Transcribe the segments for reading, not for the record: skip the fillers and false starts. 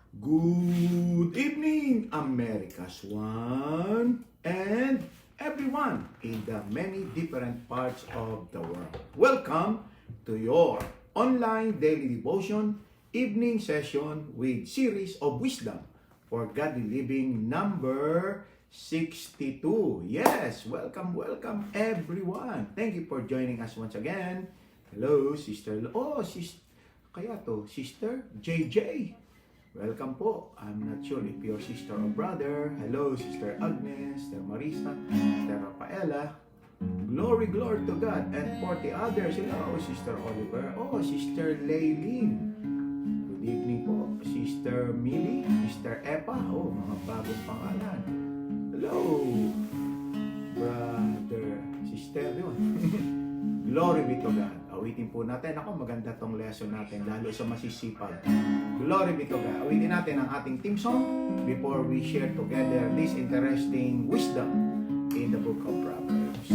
Good evening, America's one and everyone in the many different parts of the world. Welcome to your online daily devotion evening session with series of wisdom for godly living number 62. Yes, welcome everyone. Thank you for joining us once again. Hello, Sister. Sister JJ. Welcome po. I'm not sure if your sister or brother. Hello, Sister Agnes, Sister Marisa, Sister Rafaela. Glory to God. And for the others, hello, Sister Oliver. Sister Laylene. Good evening po. Sister Millie, Sister Epa. Mga bagong pangalan. Hello, brother, sister yun. Glory be to God. Awitin po natin. Maganda tong lesson natin, lalo sa masisipag. Glory be to God. Awitin natin ang ating theme song before we share together this interesting wisdom in the book of Proverbs.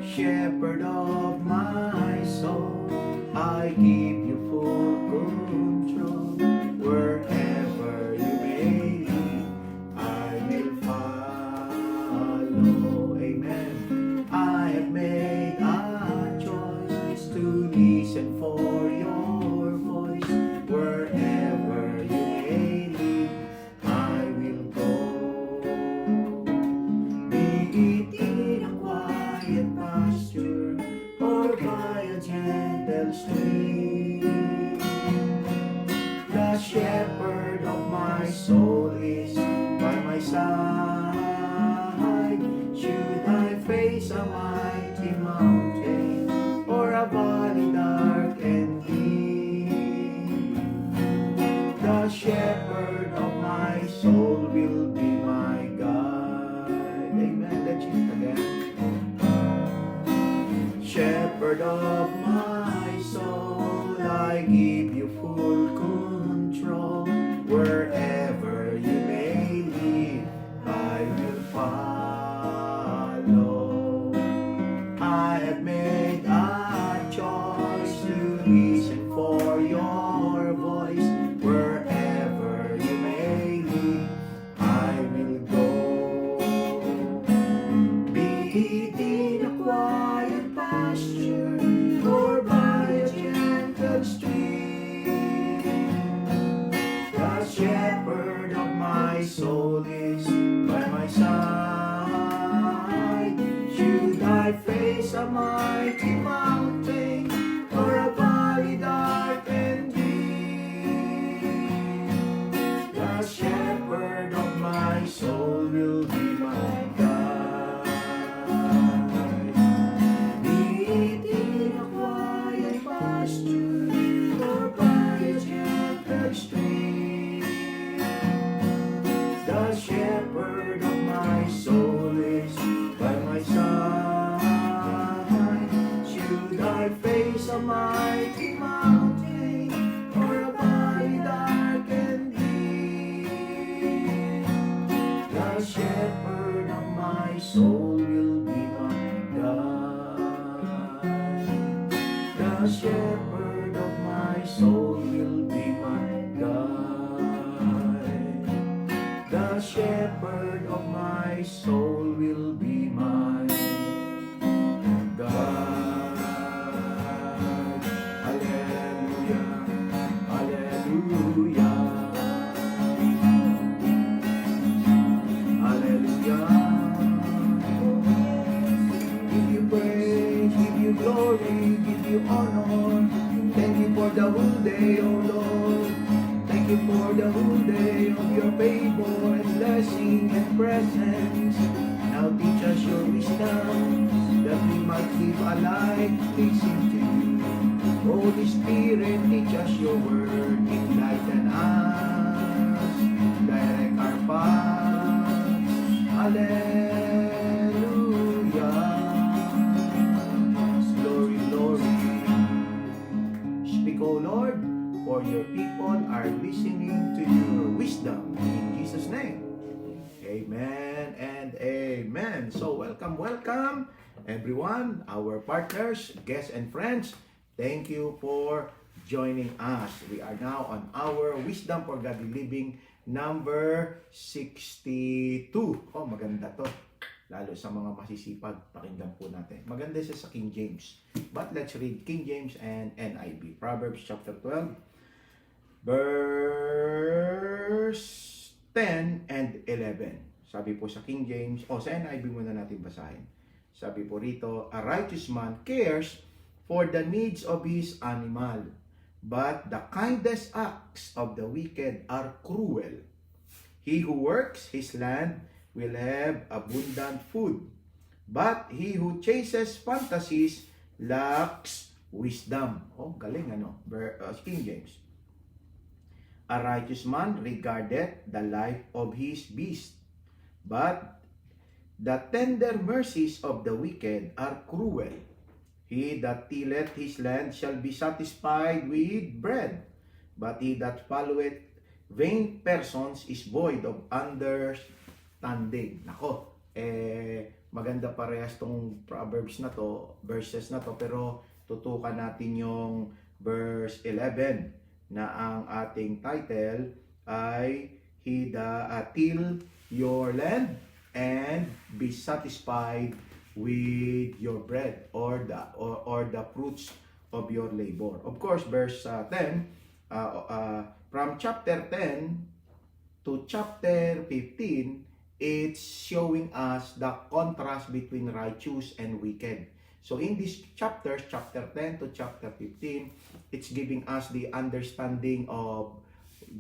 Shepherd of my soul, I give you full control. Wherever you may lead, I will follow. Amen. I have made a choice to listen for your voice. Wherever you may lead, I will go. Be it in a quiet pasture or by a gentle stream, the shepherd of my soul is by my side. Should I face a mighty mountain or a valley dark and deep, the shepherd of my soul will be my guide. Amen. Let's sing it again. Shepherd of my soul, I give you full control. Wherever you may lead, I will follow. I have made a choice to listen for your voice. Wherever you may lead, I will go. Be it in a quiet pasture or by a gentle stream, the shepherd of my soul is by my side. Should I face a mighty mountain or a valley dark and deep, the shepherd of my soul will be my guide. Be it in a quiet pasture or by a gentle stream, the shepherd of my soul is by my side. Should I face a mighty mountain or a valley dark and deep, the shepherd of my soul will be my guide. The shepherd of my soul will be my guide. The shepherd of my soul will be my guide. Hallelujah, hallelujah, hallelujah. Give you praise, give you glory, give you honor. Thank you for the whole day, oh Lord. Thank you for the whole day of your favor and blessing and presence. Now teach us your wisdom, that we might live a life pleasing to you. Holy Spirit, teach us your word, enlighten us, direct our paths. Hallelujah. Glory. Speak, O Lord, for your people are listening to your wisdom. In Jesus' name. Amen and amen. So welcome everyone, our partners, guests and friends. Thank you for joining us. We are now on our Wisdom for Godly Living number 62. Oh, maganda to. Lalo sa mga masisipag, pakinggan po natin. Maganda siya sa King James. But let's read King James and NIV. Proverbs chapter 12, verse 10 and 11. Sabi po sa King James, sa NIV muna natin basahin. Sabi po rito, a righteous man cares for the needs of his animal, but the kindest acts of the wicked are cruel. He who works his land will have abundant food, but he who chases fantasies lacks wisdom. Oh, galing ano? King James. A righteous man regardeth the life of his beast, but the tender mercies of the wicked are cruel. He that tilleth his land shall be satisfied with bread, but he that followeth vain persons is void of understanding. Nako, maganda parehas tong Proverbs na to, verses na to, pero tutukan natin yung verse 11 na ang ating title ay He that till your land and be satisfied with your bread or the fruits of your labor. Of course, verse 10, from chapter 10 to chapter 15, it's showing us the contrast between righteous and wicked. So in these chapters, chapter 10 to chapter 15, it's giving us the understanding of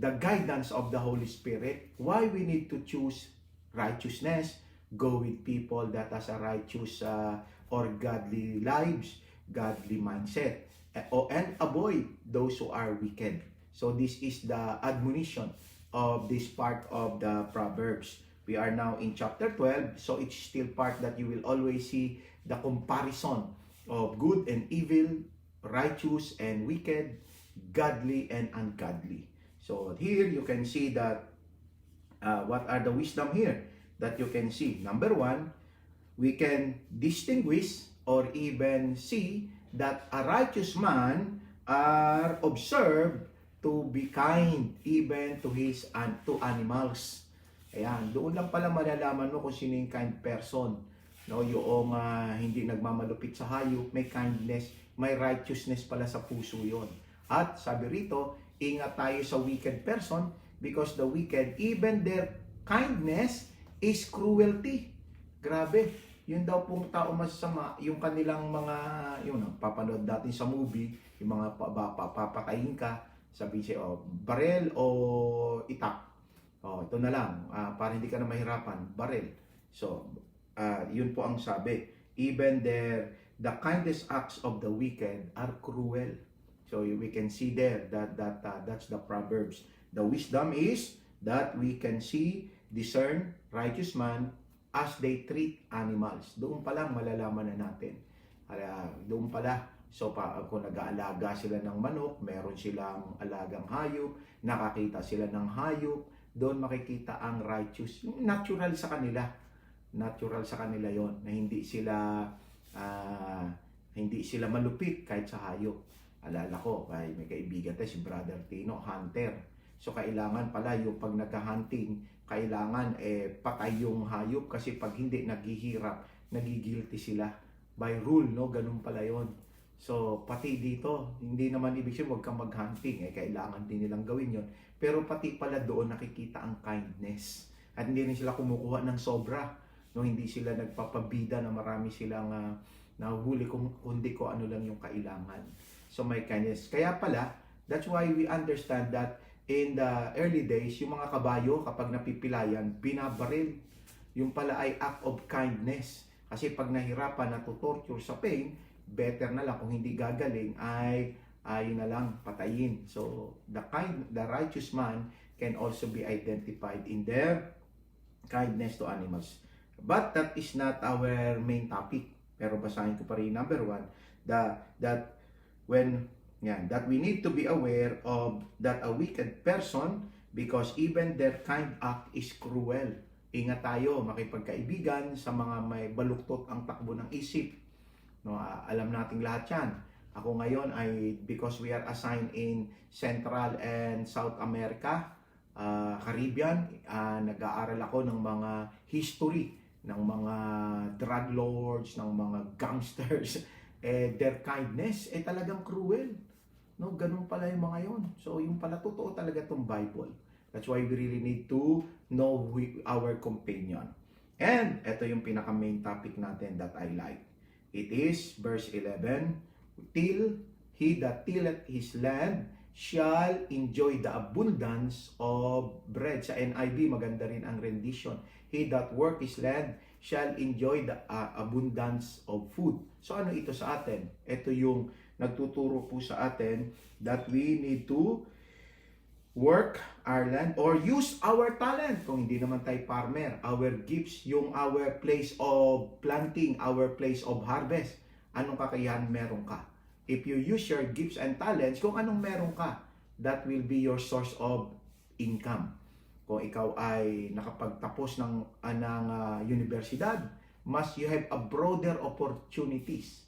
the guidance of the Holy Spirit, why we need to choose righteousness, go with people that has a righteous or godly lives, godly mindset, and avoid those who are wicked. So this is the admonition of this part of the Proverbs. We are now in chapter 12, so it's still part that you will always see the comparison of good and evil, righteous and wicked, godly and ungodly. So here you can see that what are the wisdom here that you can see. Number one, we can distinguish or even see that a righteous man are observed to be kind even to his to animals. Ayan, doon lang pala malalaman mo kung sino yung kind person. No, yung hindi nagmamalupit sa hayop, may kindness, may righteousness pala sa puso yon. At sabi rito, ingat tayo sa wicked person because the wicked, even their kindness is cruelty. Grabe. Yun daw pong tao masama, yung kanilang mga, papanood natin sa movie, yung mga papakain ka, sabi siya, barel o itak. Ito na lang, para hindi ka na mahirapan, barel. So, yun po ang sabi. Even the kindest acts of the wicked are cruel. So we can see there that that's the Proverbs. The wisdom is that we can see, discern righteous man as they treat animals. Doon pa lang malalaman na natin. Doon pala. So kung nag-aalaga sila ng manok, meron silang alagang hayop, nakakita sila ng hayop, doon makikita ang righteous. Natural sa kanila. Natural sa kanila yon na hindi sila malupit kahit sa hayop. Alala ko, may kaibigan tayo, si Brother Tino, hunter. So kailangan pala yung pag nagka-hunting, kailangan patay yung hayop kasi pag hindi naghihirap, nagigilty sila. By rule, no? Ganun pala yon. So pati dito, hindi naman ibig sabihin huwag kang mag-hunting, kailangan din nilang gawin yon. Pero pati pala doon nakikita ang kindness. At hindi rin sila kumukuha ng sobra. No, hindi sila nagpapabida na marami silang nahuli kundi ko ano lang yung kailangan. So may kindness. Kaya pala, that's why we understand that in the early days, yung mga kabayo kapag napipilayan, binabaril. Yung pala ay act of kindness. Kasi pag nahirapan, natutorture sa pain, better na lang kung hindi gagaling ay yun na lang, patayin. So the righteous man can also be identified in their kindness to animals. But that is not our main topic. Pero basahin ko pa rin number 1 that we need to be aware of that a wicked person because even their kind act is cruel. Ingat tayo makipagkaibigan sa mga may baluktot ang takbo ng isip. No, alam nating lahat 'yan. Ako ngayon ay, because we are assigned in Central and South America, Caribbean, nag-aaral ako ng mga history ng mga drug lords, ng mga gangsters, their kindness, talagang cruel. No, ganun pala yung mga yon. So, yung pala totoo talaga tong Bible. That's why we really need to know our companion. And ito yung pinaka main topic natin that I like. It is verse 11, till he that tilleth his land shall enjoy the abundance of bread. Sa NIV, maganda rin ang rendition. He that work his land shall enjoy the abundance of food. So ano ito sa atin? Ito yung nagtuturo po sa atin that we need to work our land or use our talent. Kung hindi naman tayo farmer, our gifts, yung our place of planting, our place of harvest. Anong kakayahan meron ka? If you use your gifts and talents, kung anong meron ka, that will be your source of income. Kung ikaw ay nakapagtapos ng universidad, must you have a broader opportunities.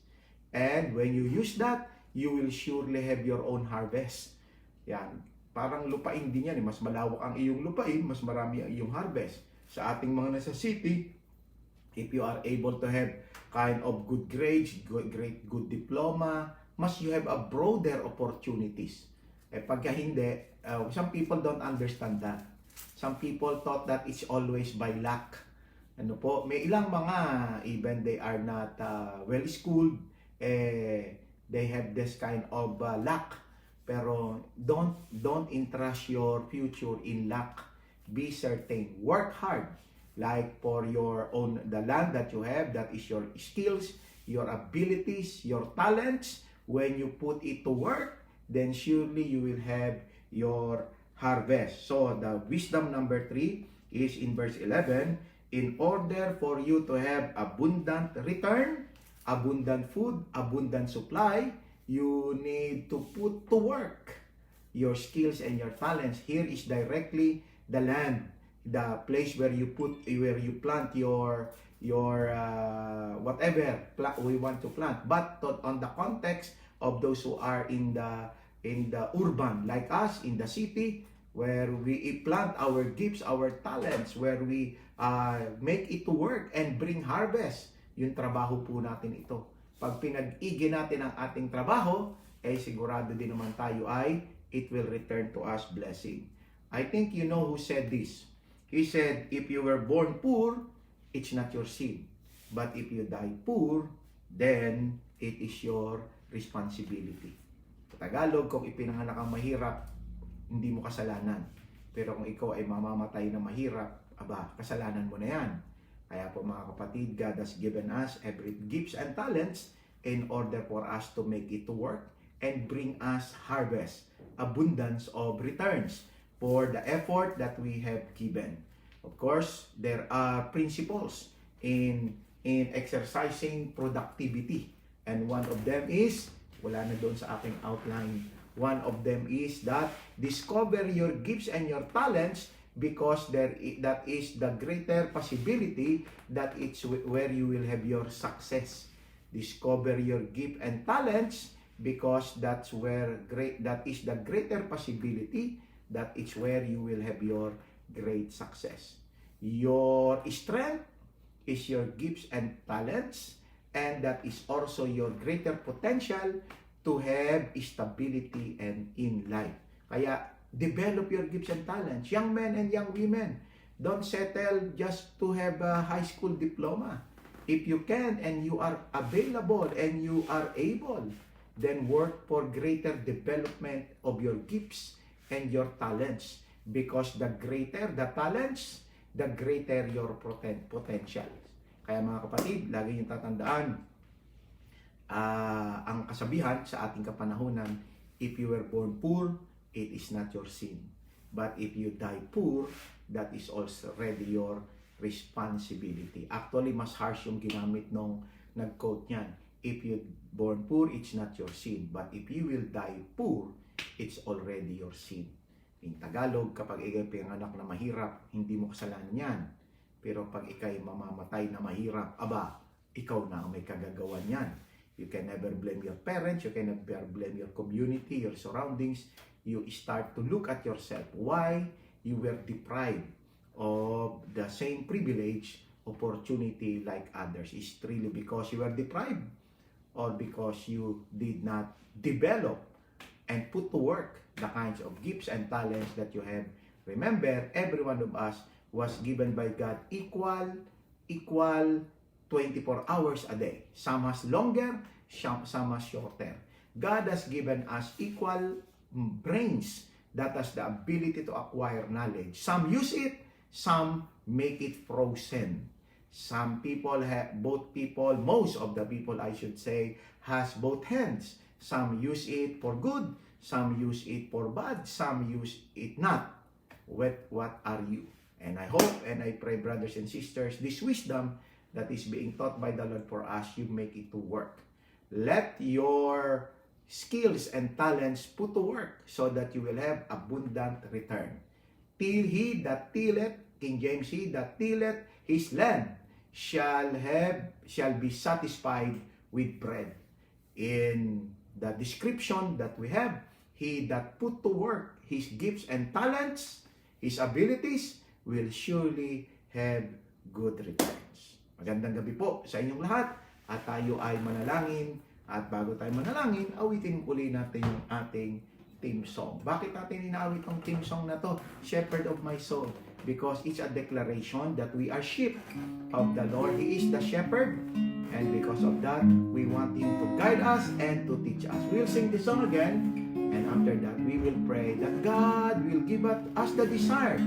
And when you use that, you will surely have your own harvest. Yan. Parang lupain din yan. Mas malawak ang iyong lupain, mas marami ang iyong harvest. Sa ating mga nasa city, if you are able to have kind of good grades, good diploma, must you have a broader opportunities. Pagka hindi, some people don't understand that. Some people thought that it's always by luck. Ano po, may ilang mga, even they are not well-schooled, they have this kind of luck. Pero don't entrust your future in luck. Be certain. Work hard. Like for your own, the land that you have, that is your skills, your abilities, your talents. When you put it to work, then surely you will have your harvest. So the wisdom number 3 is in verse 11. In order for you to have abundant return, abundant food, abundant supply, you need to put to work your skills and your talents. Here is directly the land, the place where you plant your whatever we want to plant. But on the context of those who are in the urban, like us in the city, where we plant our gifts, our talents, where we make it to work and bring harvest. Yung trabaho po natin ito. Pag pinag-igi natin ang ating trabaho, sigurado din naman tayo ay it will return to us blessing. I think you know who said this. He said, if you were born poor, it's not your sin. But if you die poor, then it is your responsibility. Sa Tagalog, kung ipinanganak kang mahirap, hindi mo kasalanan. Pero kung ikaw ay mamamatay na mahirap, kasalanan mo na yan. Kaya po mga kapatid, God has given us every gifts and talents in order for us to make it to work and bring us harvest, abundance of returns for the effort that we have given. Of course, there are principles in exercising productivity. And one of them is, wala na doon sa aking outline, one of them is that discover your gifts and your talents because that is the greater possibility that it's where you will have your success. Discover your gift and talents because that is the greater possibility that it's where you will have your great success. Your strength is your gifts and talents, and that is also your greater potential to have stability and in life. Kaya develop your gifts and talents. Young men and young women, don't settle just to have a high school diploma. If you can and you are available and you are able, then work for greater development of your gifts and your talents. Because the greater the talents, the greater your potential. Kaya mga kapatid, lagi niyong tatandaan, ang kasabihan sa ating kapanahunan, if you were born poor, it is not your sin. But if you die poor, that is also already your responsibility. Actually, mas harsh yung ginamit nung nag-quote niyan. If you born poor, it's not your sin. But if you will die poor, it's already your sin. In Tagalog, kapag ikay pinanganak na mahirap, hindi mo kasalanan yan. Pero pag ikay mamamatay na mahirap, ikaw na ang may kagagawan yan. You can never blame your parents. You can never blame your community, your surroundings. You start to look at yourself. Why you were deprived of the same privilege, opportunity like others? Is it really because you were deprived, or because you did not develop and put to work the kinds of gifts and talents that you have? Remember, every one of us was given by God equal 24 hours a day. Some has longer, some has shorter. God has given us equal brains that has the ability to acquire knowledge. Some use it, some make it frozen. Some people have, most of the people I should say, has both hands. Some use it for good, some use it for bad, some use it not. What are you? And I hope and I pray, brothers and sisters, this wisdom that is being taught by the Lord for us, you make it to work. Let your skills and talents put to work so that you will have abundant return. Till he that tilleth, King James, he that tilleth his land shall be satisfied with bread. In the description that we have, he that put to work his gifts and talents, his abilities, will surely have good returns. Magandang gabi po sa inyong lahat at tayo ay manalangin. At bago tayo manalangin, awitin uli natin yung ating theme song. Bakit natin inaawit ang theme song na to? Shepherd of my soul. Because it's a declaration that we are sheep of the Lord. He is the shepherd. And because of that, we want Him to guide us and to teach us. We'll sing this song again. And after that, we will pray that God will give us the desire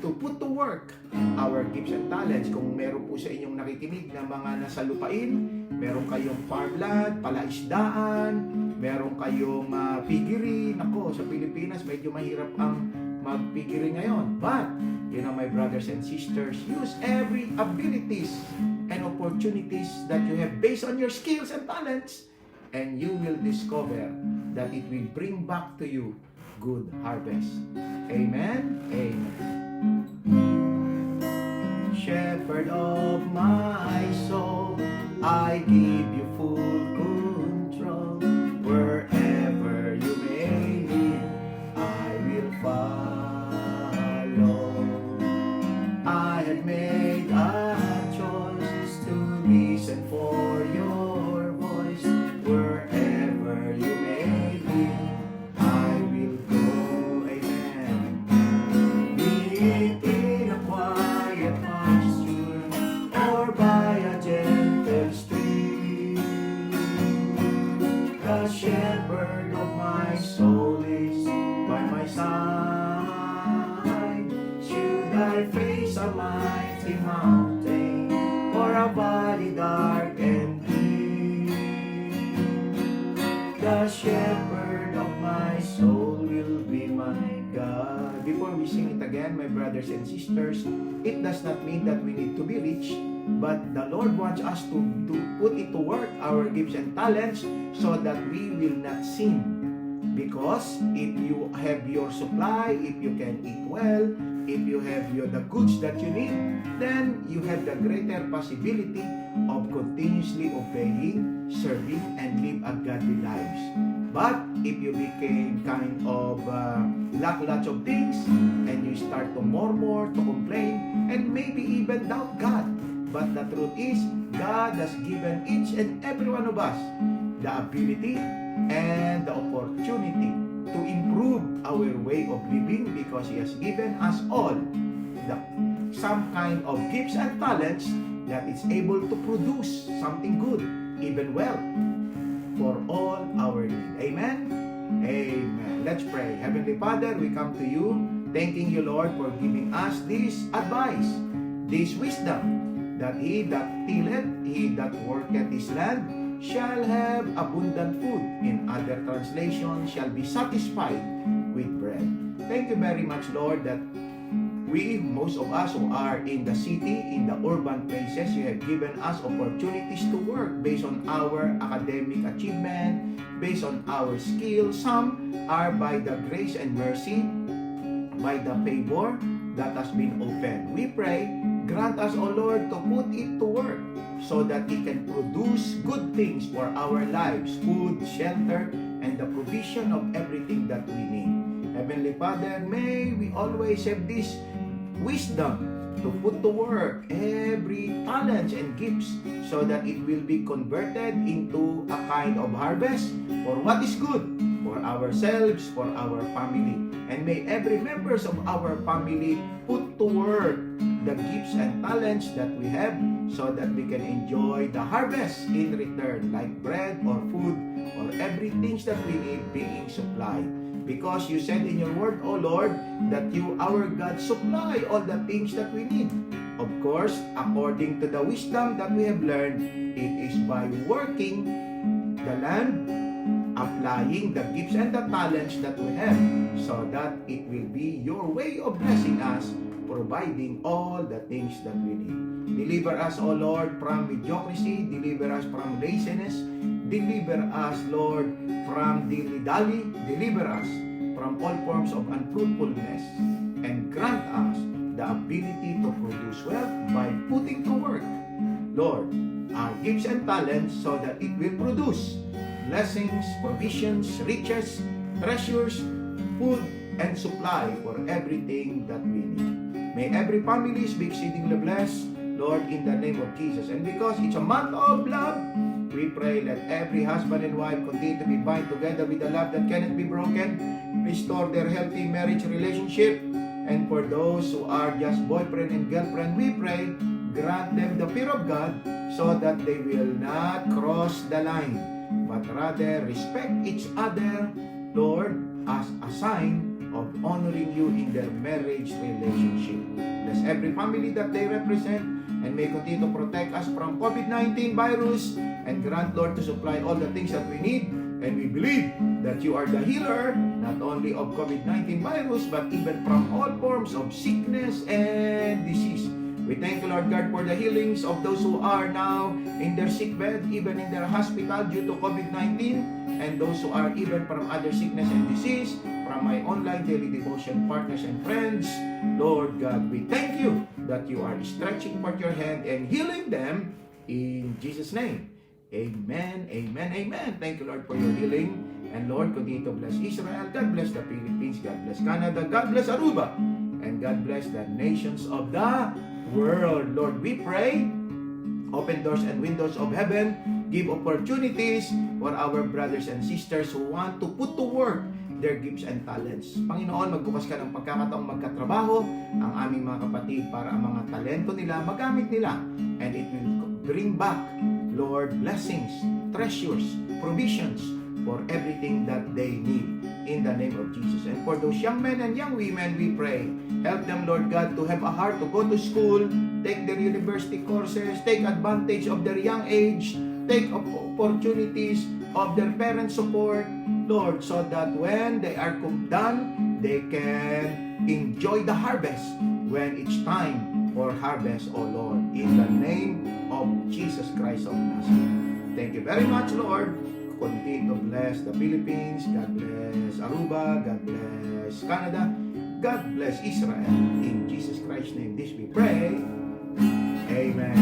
to put to work our gifts and talents. Kung meron po sa inyong nakikinig na mga nasa lupain, meron kayong farmland, palaisdaan, meron kayong piggery. Nako, sa Pilipinas, medyo mahirap ang mag-piggery ngayon. But, you know, my brothers and sisters, use every abilities and opportunities that you have based on your skills and talents, and you will discover that it will bring back to you good harvest. Amen? Amen. Shepherd of my soul, I give you full control. Wherever you may lead, I will follow. I have made a choice to listen for your voice. Wherever you may lead, I will go. Amen. Be it in a quiet pasture or by a gentle stream, the shepherd of my soul is by my side. Should I face a mighty mountain or a valley dark and deep, the shepherd of my soul will be my God. Before we sing it again, my brothers and sisters, it does not mean that we need to be rich, but the Lord wants us to put it to work, our gifts and talents, so that we will not sin. Because if you have your supply, if you can eat well, if you have the goods that you need, then you have the greater possibility of continuously obeying, serving, and live a godly lives. But if you became kind of lack lots of things, and you start to murmur, to complain, and maybe even doubt God. But the truth is, God has given each and every one of us the ability and the opportunity to improve our way of living, because He has given us all some kind of gifts and talents that is able to produce something good, even well, for all our need. Amen? Amen. Let's pray. Heavenly Father, we come to you, thanking you, Lord, for giving us this advice, this wisdom, that he that tilleth, he that worketh his land, shall have abundant food. In other translation, shall be satisfied with bread. Thank you very much, Lord, that we, most of us who are in the city, in the urban places, you have given us opportunities to work based on our academic achievement, based on our skills. Some are by the grace and mercy, by the favor that has been opened. We pray Grant us, O Lord, to put it to work so that it can produce good things for our lives, food, shelter, and the provision of everything that we need. Heavenly Father, may we always have this wisdom to put to work every talents and gifts so that it will be converted into a kind of harvest for what is good for ourselves, for our family. And may every members of our family put to work the gifts and talents that we have so that we can enjoy the harvest in return, like bread or food or everything that we need being supplied. Because you said in your word, O Lord, that you, our God, supply all the things that we need. Of course, according to the wisdom that we have learned, it is by working the land, applying the gifts and the talents that we have, so that it will be your way of blessing us, providing all the things that we need. Deliver us, O Lord, from mediocrity. Deliver us from laziness. Deliver us, Lord, from dilly-dally. Deliver us from all forms of unfruitfulness. And grant us the ability to produce wealth by putting to work, Lord, our gifts and talents so that it will produce blessings, provisions, riches, treasures, food, and supply for everything that we need. May every family be exceedingly blessed, Lord, in the name of Jesus. And because it's a month of love, we pray that every husband and wife continue to be bind together with a love that cannot be broken. Restore their healthy marriage relationship. And for those who are just boyfriend and girlfriend, we pray, grant them the fear of God so that they will not cross the line, but rather respect each other, Lord, as a sign of honoring you in their marriage relationship. Bless every family that they represent, and may continue to protect us from COVID-19 virus, and grant, Lord, to supply all the things that we need. And we believe that you are the healer, not only of COVID-19 virus, but even from all forms of sickness and disease. We thank you, Lord God, for the healings of those who are now in their sick bed, even in their hospital due to COVID-19, and those who are even from other sickness and disease, from my online daily devotion partners and friends. Lord God, we thank you that you are stretching forth your hand and healing them in Jesus' name. Amen, amen, amen. Thank you, Lord, for your healing. And Lord, continue to bless Israel. God bless the Philippines. God bless Canada. God bless Aruba. And God bless the nations of the world. Lord, we pray, open doors and windows of heaven. Give opportunities for our brothers and sisters who want to put to work their gifts and talents. Panginoon, magbukas ka ng pagkakataong magkatrabaho ang aming mga kapatid para ang mga talento nila magamit nila. And it will bring back, Lord, blessings, treasures, provisions for everything that they need in the name of Jesus. And for those young men and young women, we pray, help them, Lord God, to have a heart to go to school, take their university courses, take advantage of their young age, take opportunities of their parents' support, Lord, so that when they are done, they can enjoy the harvest when it's time for harvest, O Lord, in the name of Jesus Christ of Nazareth. Thank you very much, Lord. Continue to bless the Philippines. God bless Aruba. God bless Canada. God bless Israel. In Jesus Christ's name, this we pray. Amen.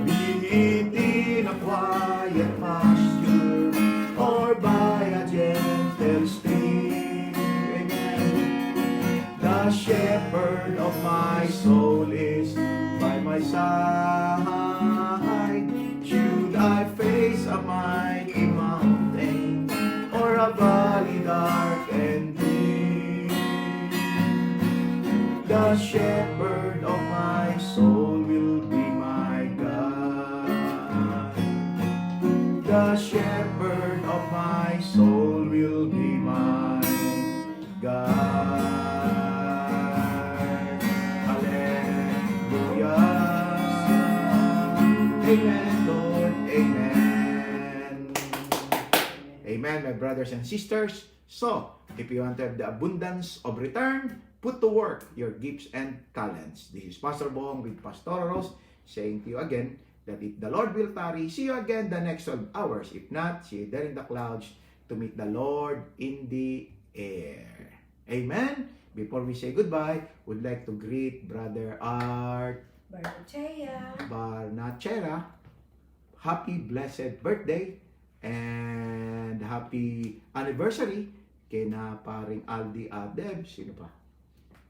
Be it in a quiet pasture or by a gentle stream. Amen. The shepherd of my soul is by my side. Should I face a mighty mountain or a valley dark and deep, the shepherd of my soul will be my God. The shepherd of my soul will be my God. Hallelujah. Amen, Lord. Amen. Amen, my brothers and sisters. So, if you want to have the abundance of return, put to work your gifts and talents. This is Pastor Bong with Pastor Rose saying to you again that if the Lord will tarry, see you again the next 12 hours. If not, see you there in the clouds to meet the Lord in the air. Amen. Before we say goodbye, would like to greet Brother Art Barnechea. Barnachera, happy blessed birthday and happy anniversary kina paring Aldi at Deb, sino pa?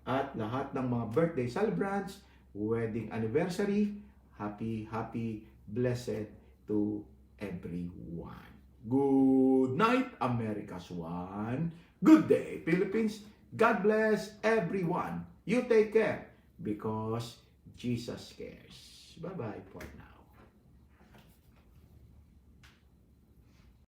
At lahat ng mga birthday celebrants, wedding anniversary, happy blessed to everyone. Good night, America's One. Good day, Philippines. God bless everyone. You take care because Jesus cares. Bye-bye for now.